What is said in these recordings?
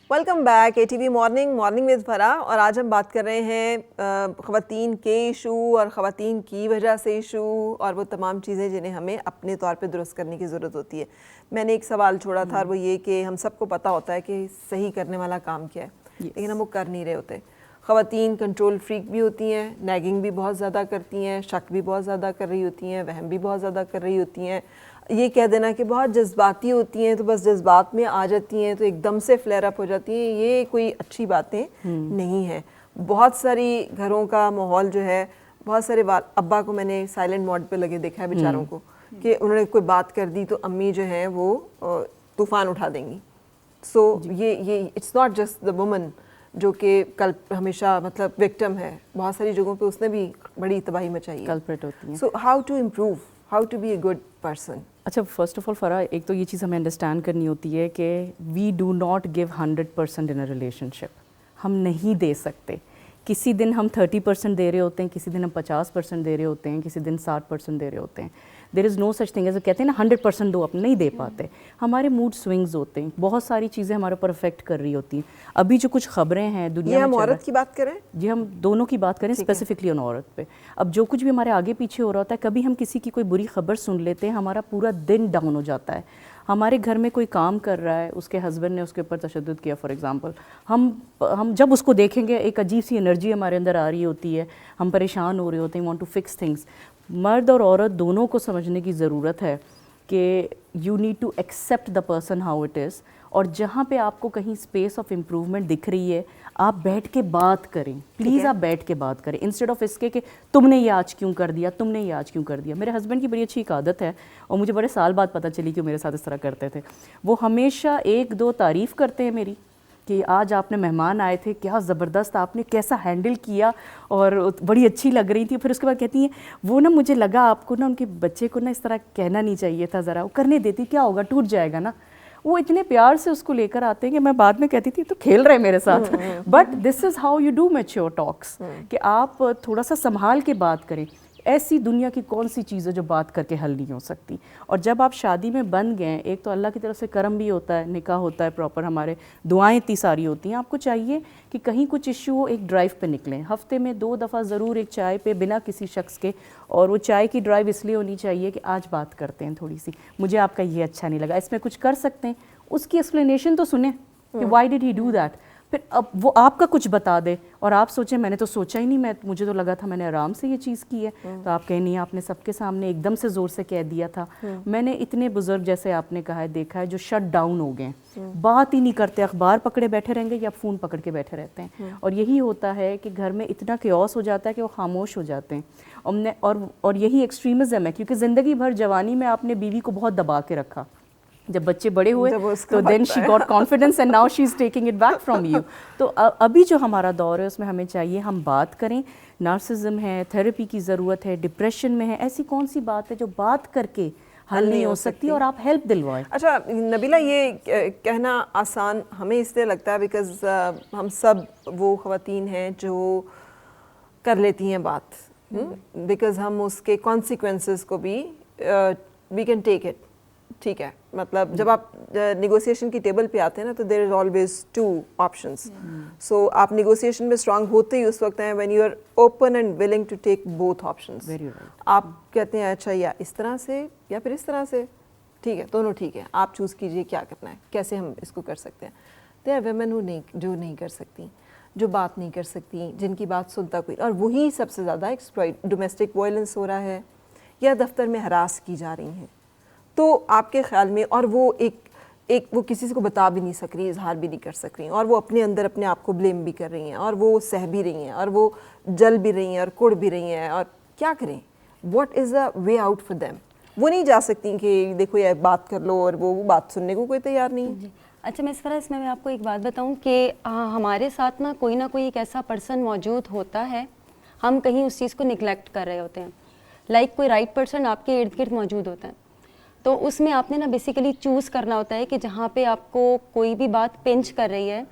Welcome back ATV morning with فرا. اور آج ہم بات کر رہے ہیں خواتین کے ایشو اور خواتین کی وجہ سے ایشو اور وہ تمام چیزیں جنہیں ہمیں اپنے طور پہ درست کرنے کی ضرورت ہوتی ہے. میں نے ایک سوال چھوڑا تھا اور وہ یہ کہ ہم سب کو پتہ ہوتا ہے کہ صحیح کرنے والا کام کیا ہے, لیکن ہم وہ کر نہیں رہے ہوتے. خواتین کنٹرول فریک بھی ہوتی ہیں, نیگنگ بھی بہت زیادہ کرتی ہیں, شک بھی بہت زیادہ کر رہی ہوتی ہیں, وہم بھی بہت زیادہ کر رہی ہوتی ہیں. یہ کہہ دینا کہ بہت جذباتی ہوتی ہیں تو بس جذبات میں آ جاتی ہیں تو ایک دم سے فلیئر اپ ہو جاتی ہیں, یہ کوئی اچھی باتیں نہیں ہیں. بہت ساری گھروں کا ماحول جو ہے, بہت سارے ابا کو میں نے سائلنٹ موڈ پہ لگے دیکھا ہے بیچاروں کو, کہ انہوں نے کوئی بات کر دی تو امی جو ہیں وہ طوفان اٹھا دیں گی. سو یہ it's not just the woman جو کہ کل ہمیشہ مطلب وکٹم ہے, بہت ساری جگہوں پہ اس نے بھی بڑی تباہی مچائی ہے, کلپریٹ ہوتی ہیں. So how to improve, how to be a good person. اچھا, فرسٹ آف آل فرا, ایک تو یہ چیز ہمیں انڈرسٹینڈ کرنی ہوتی ہے کہ we do not give 100% in a relationship. ہم نہیں دے سکتے. کسی دن ہم 30% دے رہے ہوتے ہیں, کسی دن ہم 50% دے رہے ہوتے ہیں, کسی دن 60% دے رہے ہوتے ہیں. دیر از نو سچ تھنگ ایز کہتے ہیں نا 100% دو, نہیں دے پاتے. ہمارے موڈ سوئنگز ہوتے ہیں, بہت ساری چیزیں ہمارے اوپر افیکٹ کر رہی ہوتی ہیں. ابھی جو کچھ خبریں ہیں دنیا میں, ہم عورت کی بات کریں, جی ہم دونوں کی بات کریں اسپیسیفکلی آن عورت پہ. اب جو کچھ بھی ہمارے آگے پیچھے ہو رہا ہوتا ہے, کبھی ہم کسی کی کوئی بری خبر سن لیتے ہیں, ہمارا پورا دن ڈاؤن ہو جاتا ہے. ہمارے گھر میں کوئی کام کر رہا ہے, اس کے ہسبینڈ نے اس کے اوپر تشدد کیا فار ایگزامپل, ہم جب اس کو دیکھیں گے ایک عجیب سی انرجی ہمارے اندر آ رہی ہوتی ہے, ہم پریشان ہو رہے ہوتے ہیں, وانٹ ٹو فکس تھنگس. مرد اور عورت دونوں کو سمجھنے کی ضرورت ہے کہ you need to accept the person how it is. اور جہاں پہ آپ کو کہیں اسپیس آف امپروومنٹ دکھ رہی ہے, آپ بیٹھ کے بات کریں, پلیز آپ بیٹھ کے بات کریں, انسٹیڈ آف اس کے کہ تم نے یہ آج کیوں کر دیا, تم نے یہ آج کیوں کر دیا. میرے ہسبینڈ کی بڑی اچھی ایک عادت ہے, اور مجھے بڑے سال بعد پتہ چلی کہ میرے ساتھ اس طرح کرتے تھے. وہ ہمیشہ 1-2 تعریف کرتے ہیں میری کہ آج آپ نے مہمان آئے تھے, کیا زبردست آپ نے کیسا ہینڈل کیا, اور بڑی اچھی لگ رہی تھی. پھر اس کے بعد کہتی ہیں وہ نا مجھے لگا آپ کو نا ان کے بچے کو نا اس طرح کہنا نہیں چاہیے تھا, ذرا وہ کرنے دیتی, کیا ہوگا, ٹوٹ جائے گا نا. وہ اتنے پیار سے اس کو لے کر آتے ہیں کہ میں بعد میں کہتی تھی تو کھیل رہے میرے ساتھ. But this is how you do mature talks, کہ آپ تھوڑا سا سنبھال کے بات کریں. ایسی دنیا کی کون سی چیز ہے جو بات کر کے حل نہیں ہو سکتی. اور جب آپ شادی میں بن گئے, ایک تو اللہ کی طرف سے کرم بھی ہوتا ہے, نکاح ہوتا ہے پراپر, ہمارے دعائیں اتنی ساری ہوتی ہیں. آپ کو چاہیے کہ کہیں کچھ ایشو ہو, ایک ڈرائیو پہ نکلیں, ہفتے میں 2 دفعہ ضرور ایک چائے پہ بنا کسی شخص کے. اور وہ چائے کی ڈرائیو اس لیے ہونی چاہیے کہ آج بات کرتے ہیں تھوڑی سی, مجھے آپ کا یہ اچھا نہیں لگا, اس میں کچھ کر سکتے ہیں, اس کی ایکسپلینیشن تو سنیں کہ why did he do that. پھر اب وہ آپ کا کچھ بتا دے اور آپ سوچیں میں نے تو سوچا ہی نہیں, مجھے تو لگا تھا میں نے آرام سے یہ چیز کی ہے. تو آپ کہیں نہیں, آپ نے سب کے سامنے ایک دم سے زور سے کہہ دیا تھا. میں نے اتنے بزرگ جیسے آپ نے کہا ہے دیکھا ہے جو شٹ ڈاؤن ہو گئے, بات ہی نہیں کرتے, اخبار پکڑے بیٹھے رہیں گے یا فون پکڑ کے بیٹھے رہتے ہیں. اور یہی ہوتا ہے کہ گھر میں اتنا کیوس ہو جاتا ہے کہ وہ خاموش ہو جاتے ہیں. اور یہی ایکسٹریمزم ہے, کیونکہ زندگی بھر جوانی میں آپ نے بیوی کو بہت دبا کے رکھا. جب بچے بڑے ہوئے تو then she got confidence and now she is taking it back from you. تو ابھی جو ہمارا دور ہے اس میں ہمیں چاہیے ہم بات کریں. نارسزم ہے, تھیراپی کی ضرورت ہے, ڈپریشن میں ہے, ایسی کون سی بات ہے جو بات کر کے حل نہیں ہو سکتی, اور آپ ہیلپ دلوائیں. اچھا نبیلہ, یہ کہنا آسان ہمیں اس لیے لگتا ہے بیکاز ہم سب وہ خواتین ہیں جو کر لیتی ہیں بات, بیکاز ہم اس کے کانسیکوینسز کو بھی وی کین ٹیک اٹ. ٹھیک ہے, مطلب جب آپ نیگوسیشن کی ٹیبل پہ آتے ہیں نا تو دیر از آلویز 2 آپشنس. سو آپ نیگوسیشن میں اسٹرانگ ہوتے ہی اس وقت ہیں when you are open and willing to take both options. آپ کہتے ہیں اچھا یا اس طرح سے یا پھر اس طرح سے, ٹھیک ہے دونوں ٹھیک ہے, آپ چوز کیجیے کیا کرنا ہے, کیسے ہم اس کو کر سکتے ہیں. دیر آر ویمن جو نہیں کر سکتی, جو بات نہیں کر سکتی, جن کی بات سنتا کوئی, اور وہی سب سے زیادہ ایکسپلائٹ, ڈومیسٹک وائلنس ہو رہا ہے یا دفتر میں ہراس کی جا رہی ہیں. تو آپ کے خیال میں, اور وہ ایک وہ کسی کو بتا بھی نہیں سک رہی, اظہار بھی نہیں کر سک رہی, اور وہ اپنے اندر اپنے آپ کو بلیم بھی کر رہی ہیں, اور وہ سہ بھی رہی ہیں, اور وہ جل بھی رہی ہیں, اور کڑ بھی رہی ہیں, اور کیا کریں, what is the way out for them. وہ نہیں جا سکتی کہ دیکھو یہ بات کر لو, اور وہ بات سننے کو کوئی تیار نہیں. جی اچھا اس میں آپ کو ایک بات بتاؤں کہ ہمارے ساتھ نا کوئی ایک ایسا پرسن موجود ہوتا ہے, ہم کہیں اس چیز کو نگلیکٹ کر رہے ہوتے ہیں. لائک کوئی رائٹ پرسن آپ کے ارد گرد موجود ہوتا ہے, تو اس میں آپ نے بیسیکلی چوز کرنا ہوتا ہے کہ جہاں پہ آپ کو کوئی بھی بات پنچ کر رہی ہے,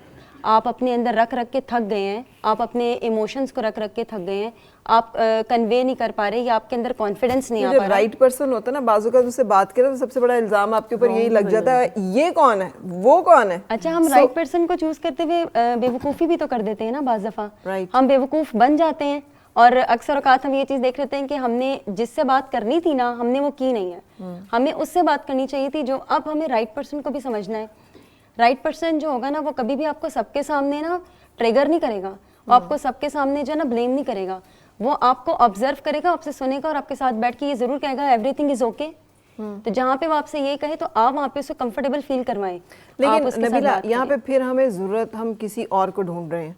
آپ اپنے اندر رکھ کے تھک گئے ہیں, آپ اپنے ایموشنس کو رکھ کے تھک گئے ہیں, آپ کنوے نہیں کر پا رہے, یا آپ کے اندر کانفیڈنس نہیں آ پا رہا. رائٹ پرسن ہوتا ہے نا, بعض اوقات اس سے بات کرے تو سب سے بڑا الزام آپ کے اوپر یہی لگ جاتا ہے, یہ کون ہے, وہ کون ہے. اچھا, ہم رائٹ پرسن کو چوز کرتے ہوئے بیوقوفی بھی تو کر دیتے ہیں نا بعض دفعہ. ہم بیوقوف بن جاتے ہیں, اور اکثر اوقات ہم یہ چیز دیکھ لیتے ہیں کہ ہم نے جس سے بات کرنی تھی نا, ہم نے وہ کی نہیں ہے. ہمیں اس سے بات کرنی چاہیے تھی. جو اب ہمیں رائٹ پرسن کو بھی سمجھنا ہے. رائٹ پرسن جو ہوگا نا, وہ کبھی بھی آپ کو سب کے سامنے نا ٹریگر نہیں کرے گا, وہ آپ کو سب کے سامنے جو ہے نا بلیم نہیں کرے گا. وہ آپ کو آبزرو کرے گا, آپ سے سنے گا, اور آپ کے ساتھ بیٹھ کے یہ ضرور کہے گا ایوری تھنگ از اوکے. تو جہاں پہ وہ آپ سے یہ کہے تو آپ وہاں پہ اس کو کمفرٹیبل فیل کروائیں. لیکن نبیلہ, یہاں پہ پھر ہمیں ضرورت, ہم کسی اور کو ڈھونڈ رہے ہیں.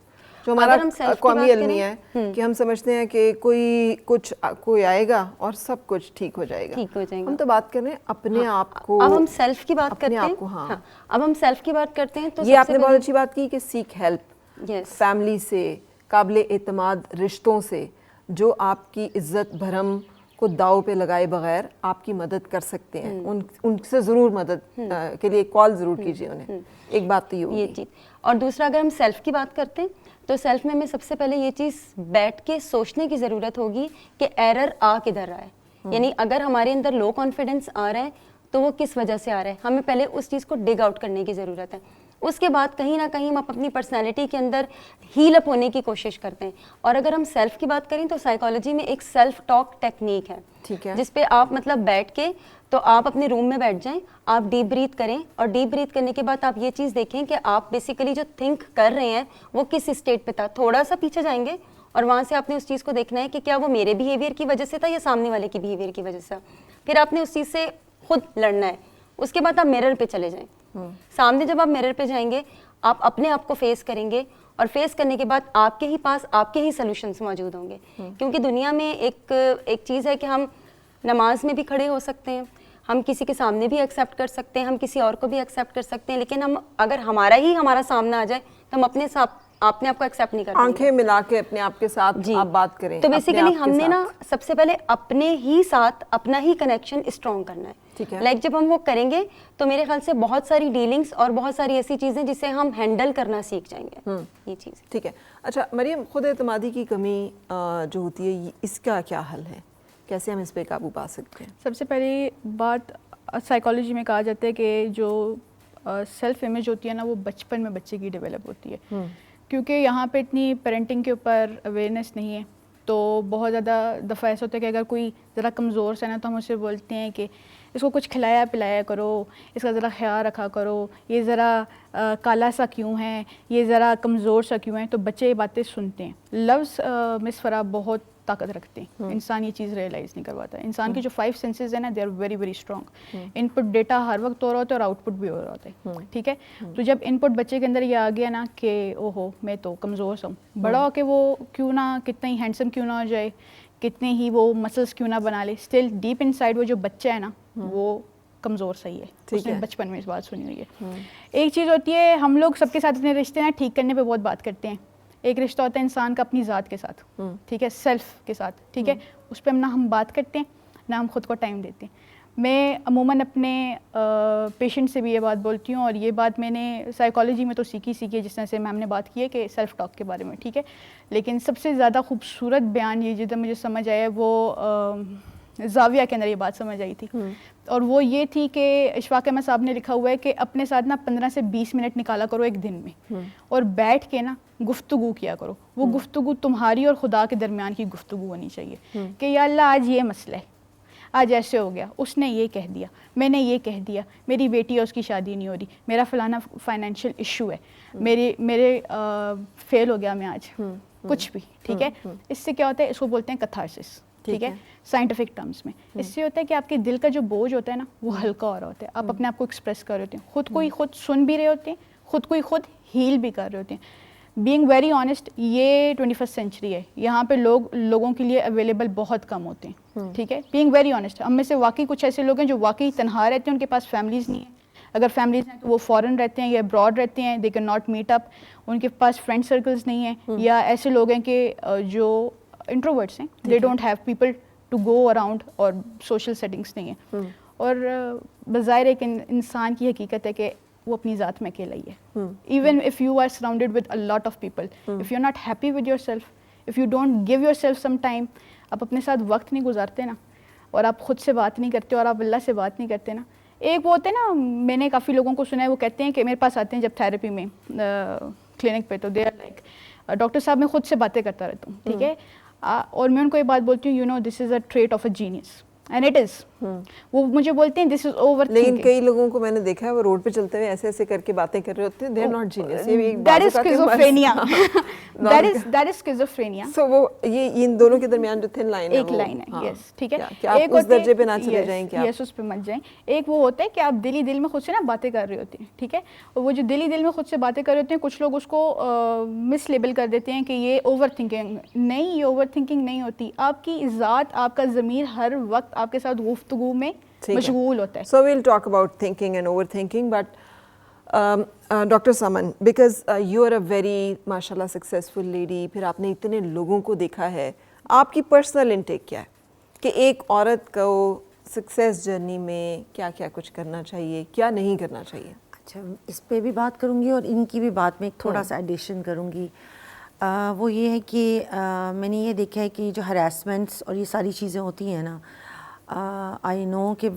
جو ہمارا قومی المیہ ہے کہ ہم سمجھتے ہیں کہ کوئی آئے گا اور سب کچھ ٹھیک ہو جائے گا. ہم تو بات کر رہے ہیں اپنے آپ کو. اب ہم سیلف کی بات کرتے ہیں. ہاں, اب ہم سیلف کی بات کرتے ہیں تو یہ آپ نے بہت اچھی بات کی کہ سیک ہیلپ, فیملی سے, قابل اعتماد رشتوں سے, جو آپ کی عزت بھرم کو داؤ پہ لگائے بغیر آپ کی مدد کر سکتے ہیں. ان سے ضرور مدد کے لیے کال ضرور کیجیے انہیں. ایک بات تو یہ چیز. اور دوسرا, اگر ہم سیلف کی بات کرتے ہیں تو سیلف میں ہمیں سب سے پہلے یہ چیز بیٹھ کے سوچنے کی ضرورت ہوگی کہ ایرر آ کدھر رہا ہے. یعنی اگر ہمارے اندر لو کانفیڈنس آ رہا ہے تو وہ کس وجہ سے آ رہا ہے, ہمیں پہلے اس چیز کو ڈگ آؤٹ کرنے کی ضرورت ہے. اس کے بعد کہیں نہ کہیں ہم اپنی پرسنالٹی کے اندر ہیل اپ ہونے کی کوشش کرتے ہیں. اور اگر ہم سیلف کی بات کریں تو سائیکالوجی میں ایک سیلف ٹاک ٹیکنیک ہے, جس پہ آپ مطلب بیٹھ کے, تو آپ اپنے روم میں بیٹھ جائیں, آپ ڈیپ بریتھ کریں, اور ڈیپ بریتھ کرنے کے بعد آپ یہ چیز دیکھیں کہ آپ بیسیکلی جو تھنک کر رہے ہیں وہ کس اسٹیٹ پہ تھا. تھوڑا سا پیچھے جائیں گے اور وہاں سے آپ نے اس چیز کو دیکھنا ہے کہ کیا وہ میرے بیہیویئر کی وجہ سے تھا یا سامنے والے کی بیہیویئر کی وجہ سے. پھر آپ نے اس چیز سے خود لڑنا ہے. اس کے بعد آپ میرر پہ چلے جائیں. سامنے جب آپ میرر پہ جائیں گے, آپ اپنے آپ کو فیس کریں گے, اور فیس کرنے کے بعد آپ کے ہی پاس آپ کے ہی سلوشنس موجود ہوں گے. کیونکہ دنیا میں ایک چیز ہے کہ ہم نماز میں بھی کھڑے ہو سکتے ہیں, ہم کسی کے سامنے بھی ایکسیپٹ کر سکتے ہیں, ہم کسی اور کو بھی ایکسیپٹ کر سکتے ہیں, لیکن ہم اگر ہمارا سامنا آ جائے تو ہم اپنے آپ کو ایکسیپٹ نہیں کرتے. آنکھیں ملا کے اپنے آپ کے ساتھ آپ بات کریں. تو بیسیکلی ہم نے نا سب سے پہلے اپنے ہی ساتھ اپنا ہی کنیکشن اسٹرانگ کرنا ہے. لائک جب ہم وہ کریں گے تو میرے خیال سے بہت ساری ڈیلنگس اور بہت ساری ایسی چیزیں جسے ہم ہینڈل کرنا سیکھ جائیں گے. یہ چیز ٹھیک ہے. اچھا مریم, خود اعتمادی کی کمی جو ہوتی ہے, اس کا کیا حل ہے, کیسے ہم اس پہ قابو پا سکتے ہیں؟ سب سے پہلی بات, سائیکالوجی میں کہا جاتا ہے کہ جو سیلف امیج ہوتی ہے نا, وہ بچپن میں بچے کی ڈیولپ ہوتی ہے. کیونکہ یہاں پہ اتنی پیرنٹنگ کے اوپر اویئرنیس نہیں ہے, تو بہت زیادہ دفعہ ایسا ہوتا ہے کہ اگر کوئی ذرا کمزور سا ہے نا, تو ہم اسے بولتے ہیں کہ اس کو کچھ کھلایا پلایا کرو, اس کا ذرا خیال رکھا کرو, یہ ذرا کالا سا کیوں ہے, یہ ذرا کمزور سا کیوں ہے. تو بچے یہ باتیں سنتے ہیں. لفظ مس فرا بہت طاقت رکھتے ہیں. انسان یہ چیز ریئلائز نہیں کرواتا ہے. انسان کی جو 5 سینسز ہیں نا, they are very very strong. Input data ہر وقت ہو رہا ہوتا ہے اور آؤٹ پٹ بھی ہو رہا ہوتا ہے. ٹھیک ہے. تو جب ان پٹ بچے کے اندر یہ آ گیا نا کہ اوہو میں تو کمزور سا ہوں, بڑا ہو کے وہ کیوں نہ کتنا ہی ہینڈسم کیوں نہ ہو جائے, کتنے ہی وہ مسلس کیوں نہ بنا لے, اسٹل ڈیپ ان سائڈ وہ جو بچہ ہے نا وہ کمزور صحیح ہے. اس نے بچپن میں اس بات سنی ہوئی ہے. ایک چیز ہوتی ہے, ہم لوگ سب کے ساتھ اپنے رشتے نا ٹھیک کرنے پہ بہت بات کرتے ہیں. ایک رشتہ ہوتا ہے انسان کا اپنی ذات کے ساتھ, ٹھیک ہے, سیلف کے ساتھ, ٹھیک ہے. اس پہ نہ ہم بات کرتے ہیں نہ ہم خود کو ٹائم دیتے ہیں. میں عموماً اپنے پیشنٹ سے بھی یہ بات بولتی ہوں, اور یہ بات میں نے سائیکالوجی میں تو سیکھی ہے, جس طرح سے میم نے بات کی ہے کہ سیلف ٹاک کے بارے میں, ٹھیک ہے. لیکن سب سے زیادہ خوبصورت بیان یہ جدھر مجھے سمجھ آیا وہ زاویہ کے اندر یہ بات سمجھ آئی تھی, اور وہ یہ تھی کہ اشفاق احمد صاحب نے لکھا ہوا ہے کہ اپنے ساتھ نا 15 سے 20 منٹ نکالا کرو ایک دن میں, اور بیٹھ کے نا گفتگو کیا کرو. وہ گفتگو تمہاری اور خدا کے درمیان کی گفتگو ہونی چاہیے کہ یا اللہ آج یہ مسئلہ ہے, آج ایسے ہو گیا, اس نے یہ کہہ دیا, میں نے یہ کہہ دیا, میری بیٹی ہے اس کی شادی نہیں ہو رہی, میرا فلانا فائنینشیل ایشو ہے, میرے فیل ہو گیا میں آج, کچھ بھی. ٹھیک ہے. اس سے کیا ہوتا ہے, اس کو بولتے ہیں کتھارسس, ٹھیک ہے, سائنٹیفک ٹرمز میں. اس سے ہوتا ہے کہ آپ کے دل کا جو بوجھ ہوتا ہے نا وہ ہلکا ہو رہا ہوتا ہے, آپ اپنے آپ کو ایکسپریس کر رہے ہوتے ہیں, خود کو ہی خود سن بھی رہے ہوتے ہیں, خود کو ہی خود ہیل بھی کر رہے ہوتے ہیں. بینگ ویری آنیسٹ, یہ 21st سینچری ہے, یہاں پہ لوگوں کے لیے اویلیبل بہت کم ہوتے ہیں. ٹھیک ہے. بینگ ویری آنیسٹ, ہم میں سے واقعی کچھ ایسے لوگ ہیں جو واقعی تنہا رہتے ہیں, ان کے پاس فیملیز نہیں ہیں. اگر فیملیز ہیں تو وہ فورن رہتے ہیں یا ابراڈ رہتے ہیں, they can not meet up, ان کے پاس فرینڈ سرکلز نہیں ہیں, یا ایسے لوگ ہیں کہ جو انٹروورٹس ہیں, they don't have people to go around, اور سوشل سیٹنگس نہیں ہیں. اور بظاہر ایک انسان کی حقیقت ہے کہ وہ اپنی ذات میں اکیلا ہی ہے. Even if you are surrounded with a lot of people, if you are not happy with yourself, if you don't give yourself some time, آپ اپنے ساتھ وقت نہیں گزارتے نا, اور آپ خود سے بات نہیں کرتے, اور آپ اللہ سے بات نہیں کرتے نا. ایک وہ ہوتے ہیں نا, میں نے کافی لوگوں کو سنا ہے, وہ کہتے ہیں کہ میرے پاس آتے ہیں جب تھراپی میں کلینک پہ, تو دے آر لائک ڈاکٹر صاحب میں خود سے باتیں کرتا رہتا ہوں, ٹھیک ہے, اور میں ان کو یہ بات بولتی ہوں, you know this is a trait of a genius, and it is. وہ مجھے بولتے ہیں دس از اوور تھنکنگ. لیکن کئی لوگوں کو میں نے دیکھا ہے وہ روڈ پہ چلتے ہوئے ایسے ایسے کر کے باتیں کر رہے ہوتے ہیں, they are not genius. That is schizophrenia, that is schizophrenia. So وہ یہ ان دونوں کے درمیان جو تھن لائن ہے, ایک لائن ہے, یس, ٹھیک ہے, کہ آپ اس درجے پہ نہ چلے جائیں, کہ یس اس پہ مت جائیں. ایک وہ ہوتا ہے کہ آپ دل ہی دل میں خود سے نا باتیں کر رہے ہوتے ہیں, ٹھیک ہے, اور وہ جو دل ہی دل میں خود سے باتیں کر رہے ہوتے ہیں, کچھ لوگ اس کو مس لیبل کر دیتے ہیں کہ یہ اوور تھنکنگ. نہیں, یہ اوور تھنکنگ نہیں ہوتی. آپ کی ذات, آپ کا ضمیر ہر وقت آپ کے ساتھ گفتگو میں مشغول ہوتا ہے. So we'll talk about thinking and overthinking, but Dr. Saman, because you are a very mashallah successful lady, پھر آپ نے اتنے لوگوں کو دیکھا ہے, آپ کی پرسنل انٹیک کیا ہے کہ ایک عورت کو سکسیس جرنی میں کیا کیا کچھ کرنا چاہیے, کیا نہیں کرنا چاہیے؟ اچھا, اس پہ بھی بات کروں گی اور ان کی بھی بات میں ایک تھوڑا سا ایڈیشن کروں گی. وہ یہ ہے کہ میں نے یہ دیکھا ہے کہ جو ہراسمنٹس اور یہ ساری چیزیں ہوتی ہیں نا, آئی نو کہ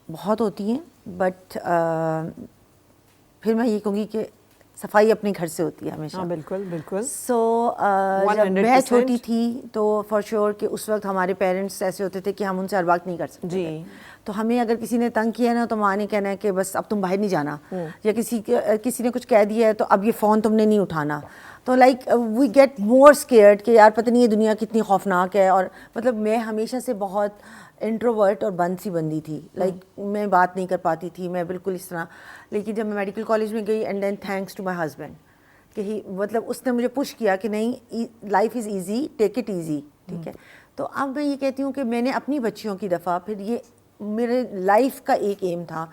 بہت ہوتی ہیں, بٹ پھر میں یہ کہوں گی کہ صفائی اپنے گھر سے ہوتی ہے ہمیشہ. بالکل بالکل. سو جب میں چھوٹی تھی تو فار شیور کہ اس وقت ہمارے پیرنٹس ایسے ہوتے تھے کہ ہم ان سے ہر وقت نہیں کر سکتے. جی. تو ہمیں اگر کسی نے تنگ کیا نا, تو ماں نے کہنا ہے کہ بس اب تم باہر نہیں جانا, یا کسی نے کچھ کہہ دیا ہے تو اب یہ فون تم نے نہیں اٹھانا. تو like we get more scared کہ یار پتہ نہیں یہ دنیا کتنی خوفناک ہے. اور مطلب میں ہمیشہ سے بہت انٹروورٹ اور بند سی بندی تھی, لائک میں بات نہیں کر پاتی تھی, میں بالکل اس طرح. لیکن جب میں میڈیکل کالج میں گئی, and then thanks to my husband کہ ہی مطلب اس نے مجھے پش کیا کہ نہیں, life is easy, take it easy, ٹھیک ہے. تو اب میں یہ کہتی ہوں کہ میں نے اپنی بچیوں کی دفعہ, پھر یہ میرے لائف کا ایک ایم تھا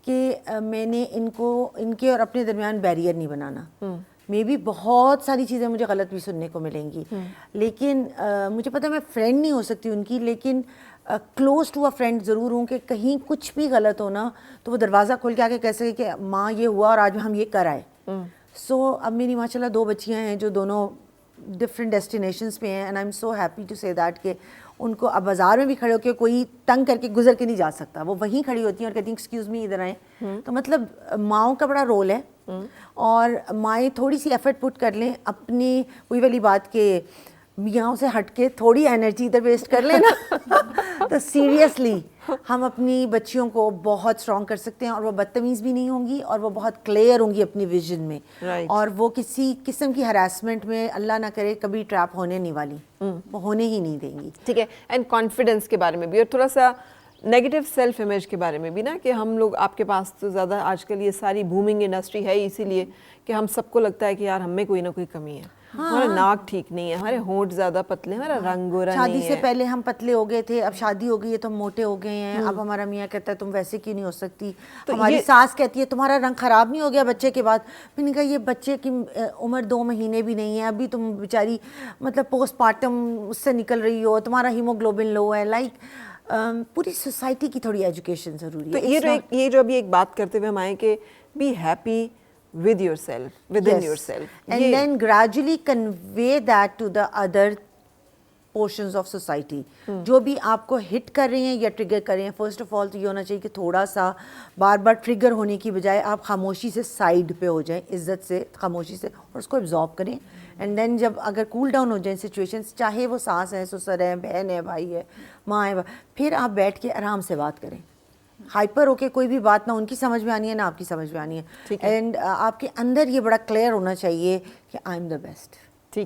کہ میں نے ان کے اور اپنے درمیان بیریئر نہیں بنانا. مے بی بہت ساری چیزیں مجھے غلط بھی سننے کو ملیں گی, لیکن مجھے پتہ میں فرینڈ نہیں ہو سکتی ان کی, لیکن کلوز ٹو اے فرینڈ ضرور ہوں کہ کہیں کچھ بھی غلط ہونا تو وہ دروازہ کھول کے آ کے کہہ سکے کہ ماں یہ ہوا اور آج ہم یہ کر آئے. سو اب میری ماشاء اللہ 2 بچیاں ہیں جو دونوں ڈفرینٹ ڈیسٹینیشنس پہ ہیں, and I am so happy to say that کہ ان کو اب بازار میں بھی کھڑے ہو کے کوئی تنگ کر کے گزر کے نہیں جا سکتا, وہ وہیں کھڑی ہوتی ہیں اور کہتی ہیں ایکسکیوز می ادھر آئیں. تو مطلب ماؤں کا بڑا رول ہے, اور مائیں تھوڑی سی ایفرٹ پٹ کر لیں اپنی, وہی والی بات کہ میاں سے ہٹ کے تھوڑی انرجی ادھر ویسٹ کر لیں نا, تو سیریسلی ہم اپنی بچیوں کو بہت اسٹرانگ کر سکتے ہیں, اور وہ بدتمیز بھی نہیں ہوں گی, اور وہ بہت کلیئر ہوں گی اپنی ویژن میں, اور وہ کسی قسم کی ہراسمنٹ میں اللہ نہ کرے کبھی ٹریپ ہونے نہیں والی, وہ ہونے ہی نہیں دیں گی. ٹھیک ہے. اینڈ کانفیڈنس کے بارے میں بھی, اور تھوڑا سا نیگیٹو سیلف امیج کے بارے میں بھی نا, کہ ہم لوگ, آپ کے پاس تو زیادہ آج کل یہ ساری بومنگ انڈسٹری ہے اسی لیے کہ ہم سب کو لگتا ہے کہ یار ہم میں کوئی نہ کوئی کمی ہے, ہمارا ناک ٹھیک نہیں ہے, ہمارے ہونٹ زیادہ پتلے ہیں, ہمارا رنگ گورا نہیں ہے. شادی سے پہلے ہم پتلے ہو گئے تھے, اب شادی ہو گئی ہے تو ہم موٹے ہو گئے ہیں. اب ہمارا میاں کہتا ہے تم ویسے کیوں نہیں ہو سکتی, ہماری ساس کہتی ہے تمہارا رنگ خراب نہیں ہو گیا بچے کے بعد. میں نے کہا یہ بچے کی عمر 2 مہینے بھی نہیں ہے, ابھی تم بیچاری مطلب پوسٹ پارٹم اس سے نکل رہی ہو, تمہارا ہیموگلوبن لو ہے. لائک پوری سوسائٹی کی تھوڑی ایجوکیشن ضروری ہے. تو یہ جو ابھی ایک بات کرتے ہوئے ہم آئے کہ be happy with yourself, within yourself, and then gradually convey that to the other portions of society. جو بھی آپ کو ہٹ کر رہے ہیں یا ٹریگر کر رہے ہیں, فرسٹ آف آل تو یہ ہونا چاہیے کہ تھوڑا سا بار بار ٹریگر ہونے کی بجائے آپ خاموشی سے سائڈ پہ ہو جائیں, عزت سے خاموشی سے, اور اس کو ایبزارب کریں. اینڈ دین جب اگر کول ڈاؤن ہو جائیں سچویشنس, چاہے وہ ساس ہے, سسر ہے, بہن ہے, بھائی ہے, ماں ہے, پھر آپ بیٹھ کے آرام سے بات کریں. ہائپر ہو کے کوئی بھی بات نہ ان کی سمجھ میں آنی ہے نہ آپ کی سمجھ میں آنی ہے. اینڈ آپ کے اندر یہ بڑا کلیئر ہونا چاہیے کہ آئی ایم دا بیسٹ,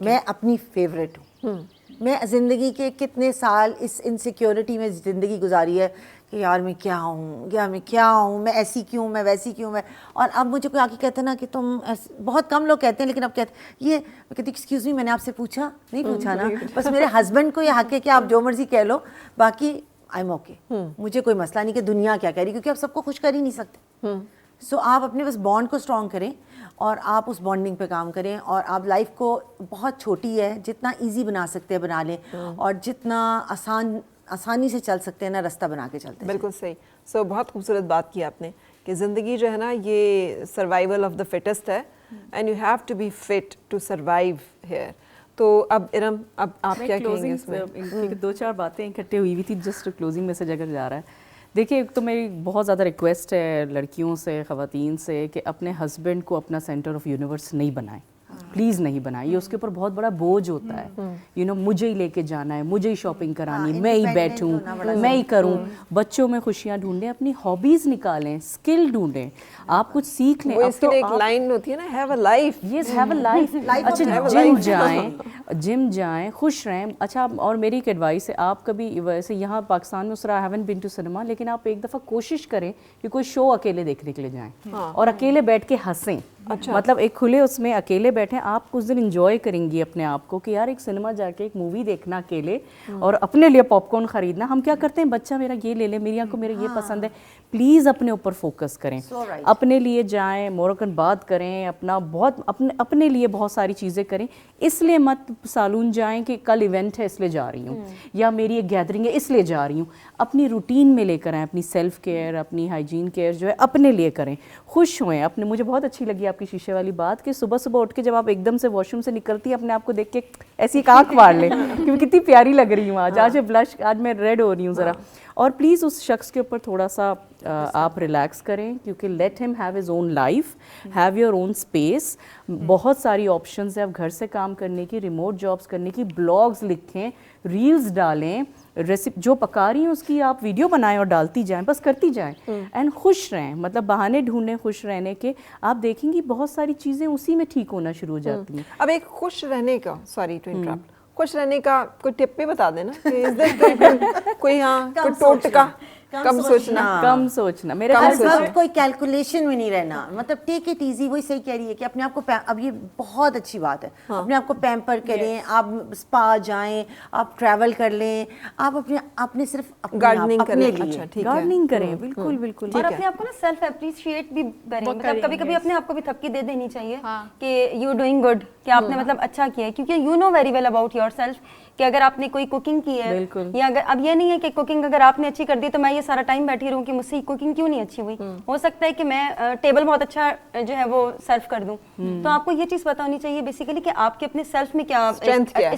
میں اپنی فیوریٹ ہوں. میں زندگی کے کتنے سال اس انسیکیورٹی میں زندگی گزاری ہے کہ یار میں کیا ہوں, میں ایسی کیوں, میں ویسی کیوں, میں. اور اب مجھے کوئی آ کے کہتے ہیں نا کہ تم, بہت کم لوگ کہتے ہیں لیکن اب کہتے ہیں یہ, میں کہتی ایکسکیوز می میں نے آپ سے پوچھا نہیں پوچھا نا, بس میرے ہسبینڈ کو یہ حق ہے کہ آپ جو مرضی کہہ لو, باقی آئی ایم اوکے, مجھے کوئی مسئلہ نہیں کہ دنیا کیا کہہ رہی, کیونکہ آپ سب کو خوش کر ہی نہیں سکتے. سو آپ اپنے بس بانڈ کو اسٹرانگ کریں اور آپ اس بانڈنگ پہ کام کریں, اور آپ لائف کو, بہت چھوٹی ہے, جتنا ایزی بنا سکتے ہیں بنا لیں, اور جتنا آسانی سے چل سکتے ہیں نا رستہ بنا کے چلتے ہیں. بالکل صحیح. سو بہت خوبصورت بات کی آپ نے کہ زندگی جو ہے نا یہ سروائیول آف دا فٹسٹ ہے and you have to be fit to survive here. تو اب ارم اب آپ کیا کہیں گے اس میں؟ دو چار باتیں اکٹھے ہوئی ہوئی تھی, جسٹ کلوزنگ میسج اگر جا رہا ہے. دیکھیے ایک تو میری بہت زیادہ ریکویسٹ ہے لڑکیوں سے, خواتین سے, کہ اپنے ہسبینڈ کو اپنا سینٹر آف یونیورس نہیں بنائیں, پلیز نہیں بنائیں. یہ اس کے اوپر بہت بڑا بوجھ ہوتا ہے, یو نو مجھے ہی لے کے جانا ہے, مجھے ہی شاپنگ کرانی ہے, میں ہی بیٹھوں, میں ہی کروں. بچوں میں خوشیاں ڈھونڈیں, اپنی ہابیز نکالیں, اسکل ڈھونڈیں, آپ کچھ سیکھ لیں. وہ اس کے لیے ایک لائن ہوتی ہے نا, have a life. Yes, have a life. اچھا جم جائیں, خوش رہیں. اچھا, اور میری ایک ایڈوائس ہے, آپ کبھی ویسے یہاں پاکستان میں اس طرح ہیون بین ٹو سنیما, لیکن آپ ایک دفعہ کوشش کریں کہ کوئی شو اکیلے دیکھنے کے لیے جائیں اور اکیلے بیٹھ کے ہنسیں. مطلب ایک کھلے اس میں اکیلے بیٹھیں, آپ کچھ دن انجوائے کریں گی اپنے آپ کو کہ یار ایک سنیما جا کے ایک مووی دیکھنا اکیلے, اور اپنے لیے پاپ کارن خریدنا. ہم کیا کرتے ہیں, بچہ میرا یہ لے لے, میری کو میرا یہ پسند ہے. پلیز اپنے اوپر فوکس کریں, اپنے لیے جائیں, موروکن بات کریں, اپنا بہت اپنے لیے بہت ساری چیزیں کریں. اس لیے مت سالون جائیں کہ کل ایونٹ ہے اس لیے جا رہی ہوں, یا میری ایک گیدرنگ ہے اس لیے جا رہی ہوں. اپنی روٹین میں لے کر آئیں, اپنی سیلف کیئر, اپنی ہائیجین کیئر جو ہے اپنے لیے کریں, خوش ہوئیں اپنے. مجھے بہت اچھی لگی آپ کی شیشے والی بات کہ صبح صبح اٹھ کے جب آپ ایک دم سے واش روم سے نکلتی ہیں, اپنے آپ کو دیکھ کے ایسی ایک آنکھ مار لیں کہ میں کتنی پیاری لگ رہی ہوں آج بلش, آج میں ریڈ ہو رہی ہوں ذرا. اور پلیز اس شخص کے اوپر تھوڑا سا آپ ریلیکس کریں, کیونکہ لیٹ ہم have his own life, have your own space. بہت ساری آپشنز ہیں اب گھر سے کام کرنے کی, ریموٹ جابس کرنے کی. بلاگز لکھیں, ریلز ڈالیں, جو پکا رہی ہیں اس کی آپ ویڈیو بنائیں اور ڈالتی جائیں, بس کرتی جائیں, اینڈ خوش رہیں. مطلب بہانے ڈھونڈیں خوش رہنے کے, آپ دیکھیں گی بہت ساری چیزیں اسی میں ٹھیک ہونا شروع ہو جاتی ہیں. اب ایک خوش رہنے کا, سوری ٹو انٹرپٹ, خوش رہنے کا کوئی ٹپ بھی بتا دینا, کوئی ہاں کوئی ٹوٹکا. کم سوچنا, میرے ہر وقت کوئی کیلکولیشن میں نہیں رہنا. مطلب ٹیک اٹ ایزی. وہی صحیح کہہ رہی ہے کہ اپنے آپ کو, اب یہ بہت اچھی بات ہے, اپنے آپ کو پیمپر کریں, آپ اسپا جائیں, آپ ٹریول کر لیں, آپ اپنے صرف گارڈننگ کریں. اچھا ٹھیک ہے, گارڈننگ کریں, بالکل بالکل. اور اپنے آپ کو نا سیلف اپریشیٹ بھی کریں. مطلب کبھی کبھی اپنے آپ کو بھی تھپکی دے دینی چاہیے کہ یو ڈوئنگ گڈ, کہ آپ نے مطلب اچھا کیا ہے, کیونکہ you know very well about yourself کہ اگر آپ نے کوئی کوکنگ کی ہے, یا اگر اب یہ نہیں ہے کہ کوکنگ اگر آپ نے اچھی کر دی تو میں یہ سارا ٹائم بیٹھی رہوں کہ مجھ سے کوکنگ کیوں نہیں اچھی ہوئی. ہو سکتا ہے کہ میں ٹیبل بہت اچھا جو ہے وہ سرو کر دوں. تو آپ کو یہ چیز پتہ ہونی چاہیے بیسیکلی کہ آپ کے اپنے سیلف میں کیا اسٹرینتھ کیا ہے,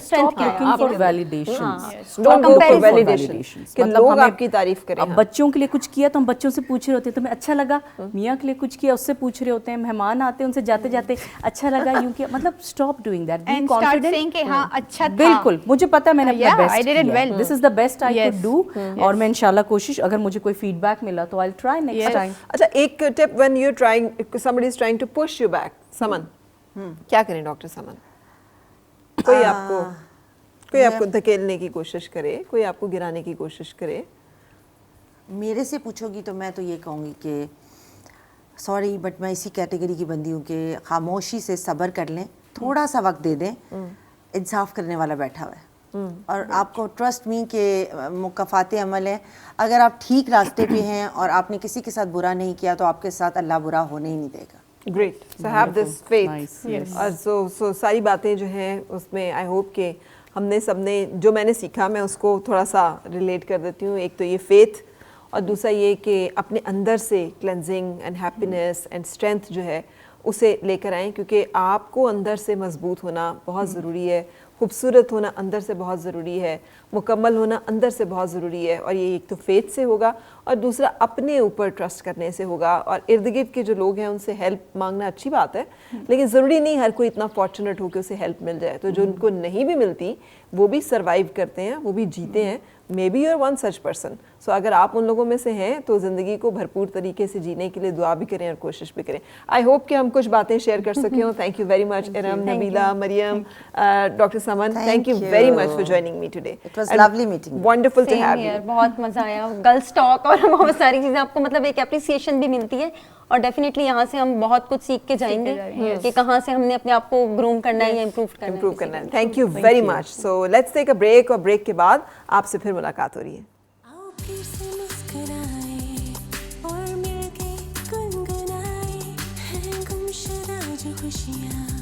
لوگ آپ کی تعریف کریں. اب بچوں کے لیے کچھ کیا تو ہم بچوں سے پوچھ رہے ہوتے ہیں تمہیں اچھا لگا, میاں کے لیے کچھ کیا اس سے پوچھ رہے ہوتے ہیں, مہمان آتے ہیں ان سے جاتے جاتے اچھا لگا یوں کیا. مطلب stop doing that, be confident. بالکل, مجھے پتا ہے میں نے اپنا بیسٹ کیا, this is the best I could do, اور میں انشاءاللہ کوشش, اگر مجھے کوئی فیڈ بیک ملا تو آئی ول ٹرائی نیکسٹ ٹائم. اچھا, ایک ٹپ, when you're trying, somebody is trying to push you back, سمن کیا کریں ڈاکٹر سمن؟ کوئی آپ کو دھکیلنے کی کوشش کرے, کوئی آپ کو گرانے کی کوشش کرے. میرے سے پوچھو گی تو میں تو یہ کہوں گی کہ سوری بٹ میں اسی کیٹیگری کی بندی ہوں کہ خاموشی سے صبر کر لیں, تھوڑا سا وقت دے دیں, انصاف کرنے والا بیٹھا ہوا ہے. اور آپ کو ٹرسٹ می کہ مکافات عمل ہے. اگر آپ ٹھیک راستے پہ ہیں اور آپ نے کسی کے ساتھ برا نہیں کیا تو آپ کے ساتھ اللہ برا ہونے ہی نہیں دے گا. Great, so have this faith. اور سو ساری باتیں جو ہیں اس میں آئی ہوپ کہ ہم نے سب نے, جو میں نے سیکھا میں اس کو تھوڑا سا ریلیٹ کر دیتی ہوں. ایک تو یہ فیتھ, اور دوسرا یہ کہ اپنے اندر سے cleansing and happiness and strength جو ہے اسے لے کر آئیں, کیونکہ آپ کو اندر سے مضبوط ہونا بہت ضروری ہے, خوبصورت ہونا اندر سے بہت ضروری ہے, مکمل ہونا اندر سے بہت ضروری ہے. اور یہ ایک تو فیتھ سے ہوگا, اور دوسرا اپنے اوپر ٹرسٹ کرنے سے ہوگا. اور ارد گرد کے جو لوگ ہیں ان سے ہیلپ مانگنا اچھی بات ہے, لیکن ضروری نہیں ہر کوئی اتنا فارچونیٹ ہو کہ اسے ہیلپ مل جائے. تو جو ان کو نہیں بھی ملتی وہ بھی سروائیو کرتے ہیں, وہ بھی جیتے ہیں. Maybe you are one such person. So اگر آپ ان لوگوں میں سے ہیں تو زندگی کو بھرپور طریقے سے جینے کے لیے دعا بھی کریں اور کوشش بھی کریں. آئی ہوپ کہ ہم کچھ باتیں شیئر کر سکے ہوں. Thank you very much Iram, Nabila, Maryam, doctor Saman, thank you very much for joining me today. It was lovely meeting, wonderful to have you. بہت مزہ آیا, گرلس ٹاک اور بہت ساری چیزیں, آپ کو مطلب ایک اپریسیشن بھی ملتی ہے, اور ڈیفینیٹلی یہاں سے ہم بہت کچھ سیکھ کے جائیں گے کہ کہاں سے ہم نے اپنے آپ کو گروم کرنا ہے یا امپروو کرنا ہے. Thank you very much. So let's take a break, اور بریک کے بعد آپ سے پھر ملاقات ہو رہی ہے. پھر سے مسکرائے اور مل کے گنگنائے ہیں گمشدہ جو خوشیاں.